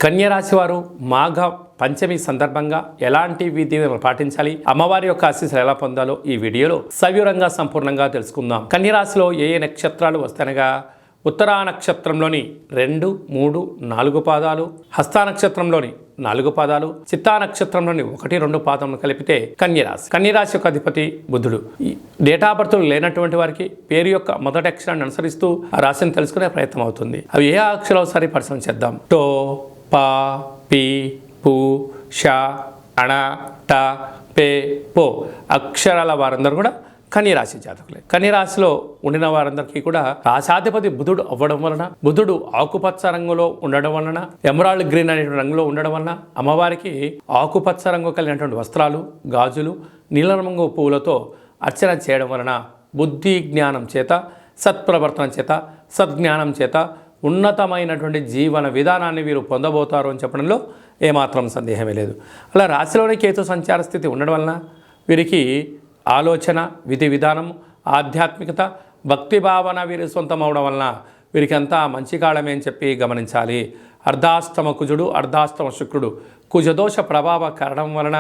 కన్యరాశి వారు మాఘ పంచమి సందర్భంగా ఎలాంటి విధిని పాటించాలి, అమ్మవారి యొక్క ఆశీస్సులు ఎలా పొందాలో ఈ వీడియోలో సవివరంగా సంపూర్ణంగా తెలుసుకుందాం. కన్యరాశిలో ఏ ఏ నక్షత్రాలు వస్తాయనగా ఉత్తరా నక్షత్రంలోని 2, 3, 4 పాదాలు, హస్తా నక్షత్రంలోని 4 పాదాలు, చిత్తా నక్షత్రంలోని 1, 2 పాదములు కలిపితే కన్యరాశి. కన్యరాశి యొక్క అధిపతి బుధుడు. ఈ డేటా బర్తులు లేనటువంటి వారికి పేరు యొక్క మొదటి అక్షరాన్ని అనుసరిస్తూ ఆ రాశిని తెలుసుకునే ప్రయత్నం అవుతుంది. అవి ఏ అక్షరాలు సరి పరిశీలన చేద్దాం. టో, పా, పి, పు, ష, అణ, ట, పే, పో అక్షరాల వారందరూ కూడా కన్యరాశి జాతకులే. కన్యరాశిలో ఉండిన వారందరికీ కూడా రాశాధిపతి బుధుడు అవ్వడం వలన, బుధుడు ఆకుపచ్చ రంగులో ఉండడం వలన, ఎమరాల్డ్ గ్రీన్ అనేటువంటి రంగులో ఉండడం వలన అమ్మవారికి ఆకుపచ్చ రంగు కలిగినటువంటి వస్త్రాలు, గాజులు, నీలరంగు పువ్వులతో అర్చన చేయడం వలన బుద్ధి జ్ఞానం చేత, సత్ప్రవర్తన చేత, సద్జ్ఞానం చేత ఉన్నతమైనటువంటి జీవన విధానాన్ని వీరు పొందబోతారు అని చెప్పడంలో ఏమాత్రం సందేహమే లేదు. అలా రాశిలోని కేతు సంచార స్థితి ఉండడం వలన వీరికి ఆలోచన, విధి విధానం, ఆధ్యాత్మికత, భక్తి భావన వీరి సొంతం అవడం వలన వీరికి అంతా మంచి కాలమే అని చెప్పి గమనించాలి. అర్ధాష్టమ కుజుడు, అర్ధాష్టమ శుక్రుడు కుజదోష ప్రభావ కారణం వలన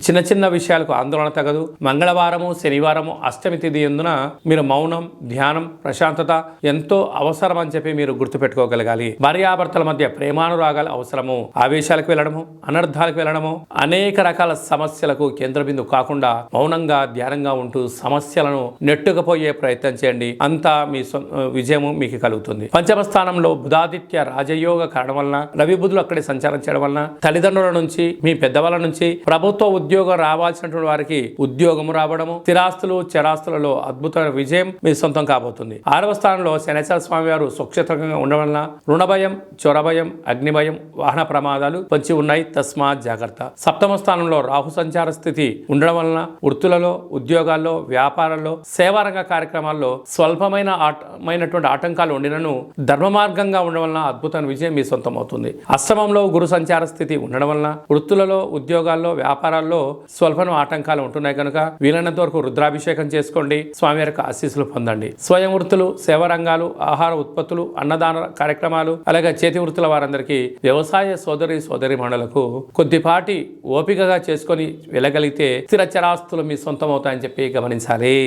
చిన్న చిన్న విషయాలకు ఆందోళన తగదు. మంగళవారము, శనివారము అష్టమి తిథి ఎందున మీరు మౌనం, ధ్యానం, ప్రశాంతత ఎంతో అవసరం అని చెప్పి మీరు గుర్తుపెట్టుకోగలగాలి. భార్యాభర్తల మధ్య ప్రేమానురాగాలు అవసరము. ఆవేశాలకు వెళ్ళడము, అనర్థాలకు వెళ్ళడము, అనేక రకాల సమస్యలకు కేంద్ర బిందువు కాకుండా మౌనంగా, ధ్యానంగా ఉంటూ సమస్యలను నెట్టుకుపోయే ప్రయత్నం చేయండి. అంతా మీ విజయము మీకు కలుగుతుంది. పంచమ స్థానంలో బుధాదిత్య రాజయోగ కారణం వలన, రవి బుధులు అక్కడే సంచారం చేయడం వలన తల్లిదండ్రుల నుంచి, మీ పెద్దవాళ్ళ నుంచి ప్రభుత్వ ఉద్యోగం రావాల్సినటువంటి వారికి ఉద్యోగం రావడము, స్థిరాస్తులు, చరాస్తులలో అద్భుతమైన విజయం మీ సొంతం కాబోతుంది. 6వ స్థానంలో శనేశ్వర స్వామి వారు సుక్షేత్రంగా ఉండడం వలన రుణ భయం, చొర భయం, అగ్ని భయం, వాహన ప్రమాదాలు పొంచి ఉన్నాయి. తస్మాత్ జాగ్రత్త. 7వ స్థానంలో రాహు సంచార స్థితి ఉండడం వలన వృత్తులలో, ఉద్యోగాల్లో, వ్యాపారాల్లో, సేవారంగ కార్యక్రమాల్లో స్వల్పమైనటువంటి ఆటంకాలు ఉండినను ధర్మ మార్గంగా ఉండడం వలన అద్భుతమైన విజయం మీ సొంతం అవుతుంది. అష్టమంలో గురు సంచార స్థితి ఉండడం వలన వృత్తులలో, ఉద్యోగాల్లో, వ్యాపారాల్లో స్వల్పం ఆటంకాలు ఉంటున్నాయి కనుక వీలైనంత వరకు రుద్రాభిషేకం చేసుకోండి. స్వామి యొక్క ఆశీస్సులు పొందండి. స్వయం వృత్తులు, సేవా రంగాలు, ఆహార ఉత్పత్తులు, అన్నదాన కార్యక్రమాలు, అలాగే చేతి వృత్తుల వారందరికీ, వ్యవసాయ సోదరి మండలకు కొద్దిపాటి ఓపికగా చేసుకొని వెళ్ళగలిగితే స్థిర చరాస్తులు మీ సొంతం అవుతాయని చెప్పి గమనించాలి.